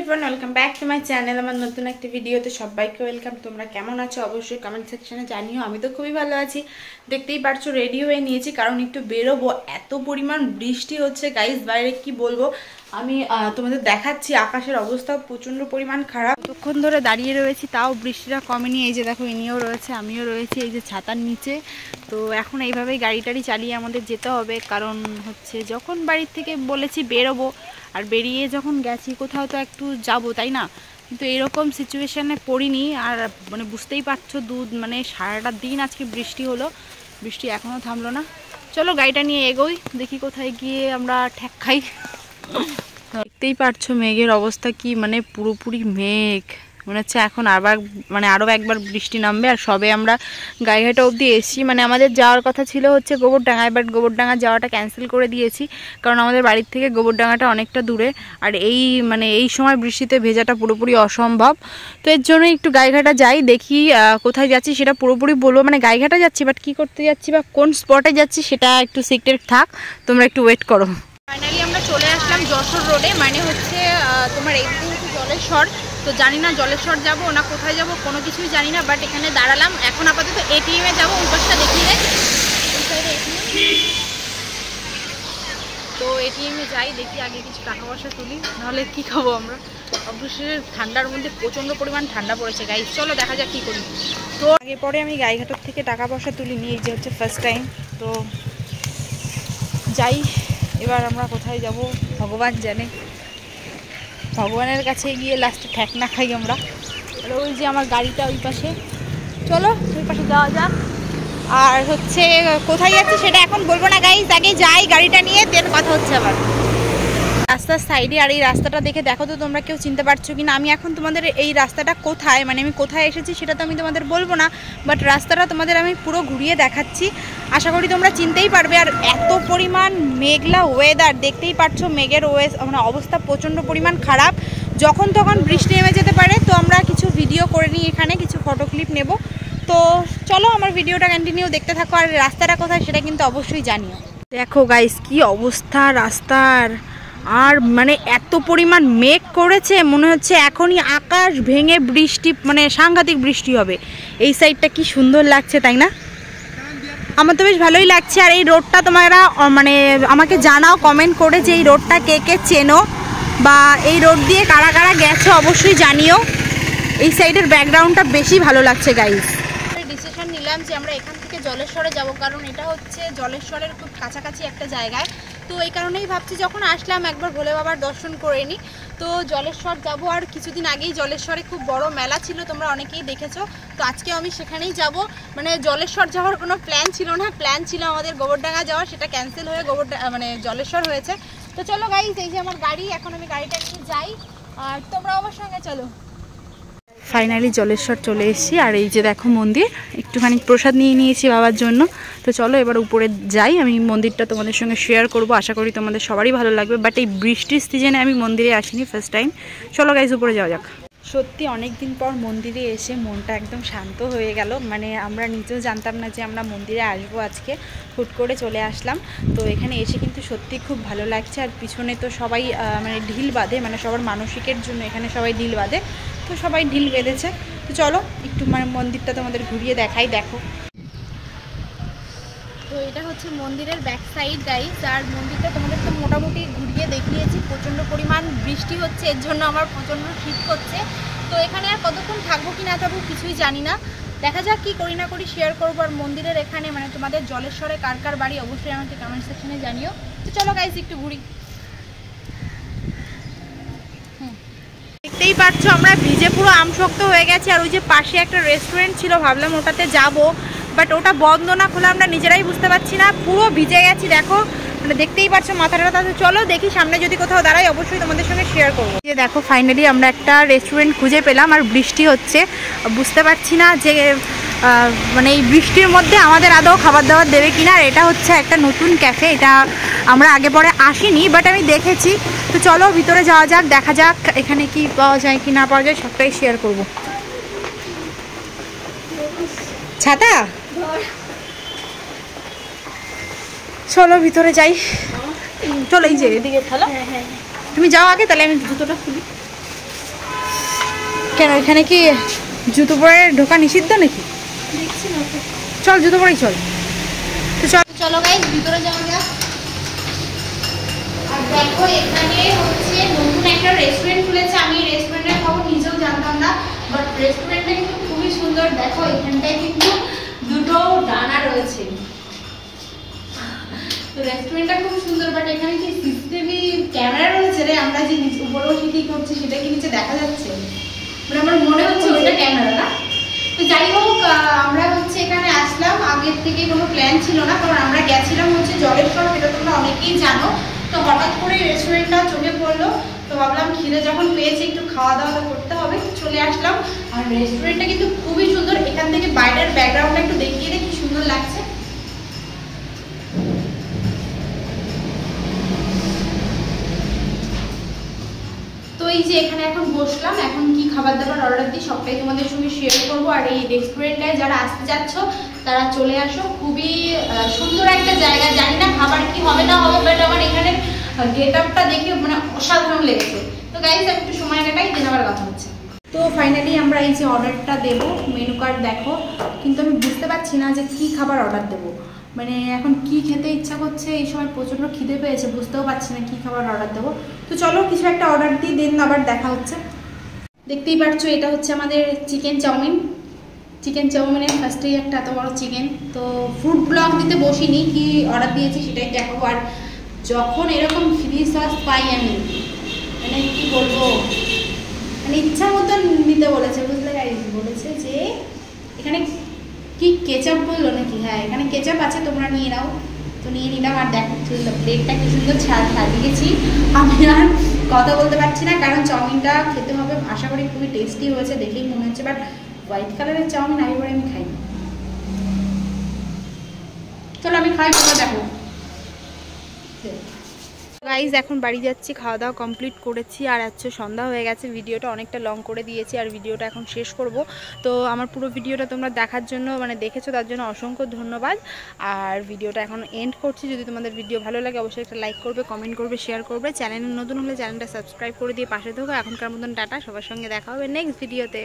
Everyone, welcome back to my channel. আমার নতুন একটা ভিডিওতে সবাইকে ওয়েলকাম। তোমরা কেমন আছো অবশ্যই কমেন্ট সেকশনে জানিও। আমি তো খুবই ভালো আছি। দেখতেই পারছো রেডি হয়ে নিয়েছি, কারণ একটু বেরোবো। এত পরিমাণ বৃষ্টি হচ্ছে গাইস, বাইরে কি বলবো। আমি তোমাদের দেখাচ্ছি, আকাশের অবস্থা প্রচণ্ড পরিমাণ খারাপ। কতক্ষণ ধরে দাঁড়িয়ে রয়েছি, তাও বৃষ্টিটা কমেনি। এই যে দেখো, ইনিও রয়েছে, আমিও রয়েছি এই যে ছাতার নিচে। তো এখন এইভাবেই গাড়ি টাড়ি চালিয়ে আমাদের যেতে হবে, কারণ হচ্ছে যখন বাড়ির থেকে বলেছি বেরোবো, আর বেরিয়ে যখন গেছি কোথাও তো একটু যাবো, তাই না? কিন্তু এরকম সিচুয়েশানে পড়িনি। আর মানে বুঝতেই পারছো, মানে সারাটা দিন আজকে বৃষ্টি হলো, বৃষ্টি এখনও থামলো না। চলো গাড়িটা নিয়ে এগোই, দেখি কোথায় গিয়ে আমরা ঠ্যাক খাই। দেখতেই পারছো মেঘের অবস্থা কি, মানে পুরোপুরি মেঘ। মনে হচ্ছে এখন আবার মানে আরও একবার বৃষ্টি নামবে। আর সবে আমরা গাইঘাটা অবধি এসছি, মানে আমাদের যাওয়ার কথা ছিল হচ্ছে গোবরডাঙ্গায়, বাট গোবরডাঙ্গা যাওয়াটা ক্যান্সেল করে দিয়েছি, কারণ আমাদের বাড়ির থেকে গোবরডাঙ্গাটা অনেকটা দূরে। আর এই সময় বৃষ্টিতে ভেজাটা পুরোপুরি অসম্ভব। তো এর জন্য একটু গাইঘাটা যাই, দেখি কোথায় যাচ্ছি সেটা পুরোপুরি বলবো। মানে গাইঘাটা যাচ্ছি, বাট কী করতে যাচ্ছি বা কোন স্পটে যাচ্ছি সেটা একটু সিক্রেট থাক, তোমরা একটু ওয়েট করো। ফাইনালি আমরা চলে আসলাম যশোর রোডে, মানে হচ্ছে তোমার এইদিকে হচ্ছে জলেশ্বর। তো জানি না জলেশ্বর যাব না কোথায় যাব, কোনো কিছুই জানি না, বাট এখানে দাঁড়ালাম। এখন আপাতত এটিএমে যাবো, ওই পাশটা দেখিয়ে দেয়, ওই সাইডে এটিএম। তো এটিএমে যাই, দেখি আগে কিছু টাকা পয়সা তুলি, নাহলে কী খাবো আমরা। অবশ্যই ঠান্ডার মধ্যে প্রচণ্ড পরিমাণ ঠান্ডা পড়েছে গাইস, চলো দেখা যাক কী করি। তো আগে পরে আমি গাইঘাটার থেকে টাকা পয়সা তুলি নিয়ে, এই যে হচ্ছে ফার্স্ট টাইম। তো যাই, এবার আমরা কোথায় যাব ভগবান জানে। ভগবানের কাছে গিয়ে লাস্টে ঠ্যাক না খাই আমরা। আর ওই যে আমার গাড়িটা ওই পাশে, চলো ওই পাশে যাওয়া যাক। আর হচ্ছে কোথায় যাচ্ছি সেটা এখন বলবো না গাইস, আগে যাই গাড়িটা নিয়ে, দেন কথা হচ্ছে আবার। রাস্তার সাইডে, আর এই রাস্তাটা দেখে দেখো তো তোমরা কেউ চিনতে পারছো কিনা। আমি এখন তোমাদের এই রাস্তাটা কোথায়, মানে আমি কোথায় এসেছি সেটা তো আমি তোমাদের বলবো না, বাট রাস্তাটা তোমাদের আমি পুরো ঘুরিয়ে দেখাচ্ছি, আশা করি তোমরা চিনতেই পারবে। আর এত পরিমাণ মেঘলা ওয়েদার, দেখতেই পারছো মেঘের মানে অবস্থা প্রচণ্ড পরিমাণ খারাপ। যখন তখন বৃষ্টি নেমে যেতে পারে। তো আমরা কিছু ভিডিও করে নিই এখানে, কিছু ফটো ক্লিপ নেব। তো চলো আমার ভিডিওটা কন্টিনিউ দেখতে থাকো। আর রাস্তাটা কোথায় সেটা কিন্তু অবশ্যই জানিও। দেখো গাইস কি অবস্থা রাস্তার, আর মানে এত পরিমাণ মেঘ করেছে, মনে হচ্ছে এখনই আকাশ ভেঙে বৃষ্টি, মানে সাংঘাতিক বৃষ্টি হবে। এই সাইডটা কি সুন্দর লাগছে তাই না? আমার তো বেশ ভালোই লাগছে। আর এই রোডটা তোমরা মানে আমাকে জানাও কমেন্ট করে যে এই রোডটা কে কে চেনো, বা এই রোড দিয়ে কারা কারা গেছো অবশ্যই জানিও। এই সাইডের ব্যাকগ্রাউন্ডটা বেশি ভালো লাগছে গাইস। ডিসিশন নিলাম যে আমরা এখান থেকে জলেশ্বরে যাব, কারণ এটা হচ্ছে জলেশ্বরের খুব কাছাকাছি একটা জায়গায়। তো এই কারণেই ভাবছি যখন আসলাম একবার ভোলে বাবার দর্শন করে নিই। তো জলেশ্বর যাব। আর কিছুদিন আগেই জলেশ্বরে খুব বড় মেলা ছিল, তোমরা অনেকেই দেখেছো। তো আজকেও আমি সেখানেই যাব। মানে জলেশ্বর যাওয়ার কোনো প্ল্যান ছিল না, প্ল্যান ছিল আমাদের গোবরডাঙ্গা যাওয়ার, সেটা ক্যান্সেল হয়ে মানে জলেশ্বর হয়েছে। তো চলো গাইস, এই যে আমার গাড়ি, এখন আমি গাড়িটা নিয়ে যাই, আর তোমরা আমার সঙ্গে চলো। ফাইনালি জলেশ্বর চলে এসেছি। আর এই যে দেখো মন্দির, একটুখানি প্রসাদ নিয়ে নিয়েছি বাবার জন্য। তো চলো এবার উপরে যাই, আমি মন্দিরটা তোমাদের সঙ্গে শেয়ার করব, আশা করি তোমাদের সবারই ভালো লাগবে। বাট এই বৃষ্টির সিজনে আমি মন্দিরে আসিনি, ফার্স্ট টাইম। চলো গাইস উপরে যাওয়া যাক। সত্যি অনেক দিন পর মন্দিরে এসে মনটা একদম শান্ত হয়ে গেল। মানে আমরা নিজেও জানতাম না যে আমরা মন্দিরে আসবো আজকে, হুট করে চলে আসলাম। তো এখানে এসে কিন্তু সত্যি খুব ভালো লাগছে। আর পিছনে তো সবাই মানে ঢিল বাঁধে, মানে সবার মানসিকের জন্য এখানে সবাই ঢিল বাঁধে। তো সবাই ঢিল বেঁধেছে। তো চলো একটু মানে মন্দিরটা তোমাদের ঘুরিয়ে দেখাই, দেখো। তো এটা হচ্ছে মন্দিরের ব্যাক সাইড গাইস। আর মন্দিরটা তোমাদের তো মোটামুটি ঘুরিয়ে দেখিয়েছি। প্রচণ্ড পরিমাণ বৃষ্টি হচ্ছে, এর জন্য আমার প্রচণ্ড শীত করছে। তো এখানে আর কতক্ষণ থাকবো কি না থাকবো কিছুই জানি না, দেখা যাক কি করি না করি, শেয়ার করবো। আর মন্দিরের এখানে মানে তোমাদের জলেশ্বরে কার কার বাড়ি অবশ্যই আমাকে কমেন্ট সেকশনে জানিও। তো চলো গাইস একটু ঘুরি। দেখতেই পাচ্ছ আমরা ভিজে পুরো আমশক্ত হয়ে গেছি। আর ওই যে পাশে একটা রেস্টুরেন্ট ছিল, ভাবলাম ওটাতে যাব, বাট ওটা বন্ধ না খোলা আমরা নিজেরাই বুঝতে পারছি না, পুরো ভিজে গেছি দেখো, মানে দেখতেই পাচ্ছ মাথাটা। তাতে চলো দেখি সামনে যদি কোথাও দাঁড়াই অবশ্যই তোমাদের সঙ্গে শেয়ার করবো। যে দেখো ফাইনালি আমরা একটা রেস্টুরেন্ট খুঁজে পেলাম। আর বৃষ্টি হচ্ছে, বুঝতে পারছি না যে মানে এই বৃষ্টির মধ্যে আমাদের আদৌ খাবার দাবার দেবে কিনা। আর এটা হচ্ছে একটা নতুন ক্যাফে, এটা আমরা আগে পরে আসিনি, বাট আমি দেখেছি। তো চলো ভিতরে যাওয়া যাক, দেখা যাক এখানে কি পাওয়া যায় কি না পাওয়া যায়, সবটাই শেয়ার করব। ছাতা, চলো ভিতরে যাই। চলো এই যে এদিকে, তুমি যাও আগে, তাহলে আমি জুতোটা খুলি। কেন এখানে কি জুতো পরে ঢোকা নিষিদ্ধ নাকি? দেখছি না তো। চল জুতো পরেই চল। তো চলো গাইস ভিতরে যাওয়া যাক। আর দেখো এখানে হচ্ছে নতুন একটা রেস্টুরেন্ট খুলেছে। আমি রেস্টুরেন্টের খবর নিজেও জানতাম না, বাট রেস্টুরেন্টটা কিন্তু খুবই সুন্দর। দেখো এখানটায় কিন্তু দুটো ডানা রয়েছে। তো রেস্টুরেন্টটা খুব সুন্দর, বাট এখানে কি সিসিটিভি ক্যামেরা রয়েছে রে? আমরা যে উপরে বসে কি করছি সেটা কি নিচে দেখা যাচ্ছে? মানে আমার মনে হচ্ছে ওইটা ক্যামেরা না। তো যাই হোক, আমরা হচ্ছে এখানে আসলাম, আগের থেকে কোনো প্ল্যান ছিল না, কারণ আমরা গেছিলাম হচ্ছে জলেশ্বর, এটা তোমরা অনেকেই জানো। তো হঠাৎ করে রেস্টুরেন্টটা চোখে পড়লো, তো ভাবলাম খিদে যখন পেয়েছি একটু খাওয়া দাওয়া করতে হবে, চলে আসলাম। আর রেস্টুরেন্টটা কিন্তু খুবই সুন্দর। এখান থেকে বাইরের ব্যাকগ্রাউন্ডটা একটু দেখিয়ে দে, কি সুন্দর লাগছে। তো এই যে এখানে এখন বসলাম, এখন কি খাবার দাবার অর্ডার দিই সবটাই তোমাদের সঙ্গে শেয়ার করবো। আর এই রেস্টুরেন্টে যারা আসতে যাচ্ছ তারা চলে আসো, খুবই সুন্দর একটা জায়গা। জানি না খাবার কি হবে না হবে, বাট আমার এখানে গেট আপটা দেখে মানে অসাধারণ লেগেছে। তো গাইজ আমি একটু সময় কাটাই, দিন আবার কথা হচ্ছে। তো ফাইনালি আমরা এই যে অর্ডারটা দেবো, মেনু কার্ড দেখো, কিন্তু আমি বুঝতে পারছি না যে কি খাবার অর্ডার দেবো। মানে এখন কি খেতে ইচ্ছা করছে, এই সময় প্রচণ্ড খিদে পেয়েছে, বুঝতেও পারছি না কি খাবার অর্ডার দেবো। তো চলো কিছু একটা অর্ডার দিই, দিন আবার দেখা হচ্ছে। দেখতেই পাচ্ছ এটা হচ্ছে আমাদের চিকেন চাউমিন। চিকেন চাউমিনের ফার্স্টেই একটা এত বড় চিকেন। তো ফুড ব্লগ দিতে বসিনি, কি অর্ডার দিয়েছি সেটাই দেখাবো। আর যখন এরকম ফ্রি সস পাই আমি, মানে কি বলবো, মানে ইচ্ছা মতন নিতে বলেছে, বুঝলে গাইস? বলেছে যে এখানে কি কেচাপ বললো নাকি? হ্যাঁ এখানে কেচাপ আছে, তোমরা নিয়ে নাও। তো নিয়ে নিলাম। আর দেখো প্লেটটা কি সুন্দর সাজিয়েছি। আমি আর কথা বলতে পারছি না, কারণ চাউমিনটা খেতে হবে, আশা করি খুবই টেস্টি হয়েছে, দেখেই মনে হচ্ছে। বাট হোয়াইট কালারের চাউমিন আমি খাই। চলো আমি খাই, তোমরা দেখো। গাইজ এখন বাড়ি যাচ্ছি, খাওয়া দাওয়া কমপ্লিট করেছি। আর হচ্ছে সন্ধ্যা হয়ে গেছে, ভিডিওটা অনেকটা লং করে দিয়েছি, আর ভিডিওটা এখন শেষ করব। তো আমার পুরো ভিডিওটা তোমরা দেখার জন্য, মানে দেখেছো তার জন্য অসংখ্য ধন্যবাদ। আর ভিডিওটা এখন এন্ড করছি। যদি তোমাদের ভিডিও ভালো লাগে অবশ্যই একটা লাইক করবে, কমেন্ট করবে, শেয়ার করবে। চ্যানেল নতুন হলে চ্যানেলটা সাবস্ক্রাইব করে দিয়ে পাশে থাকো। এখনকার মতন টাটা, সবার সঙ্গে দেখা হবে নেক্সট ভিডিওতে।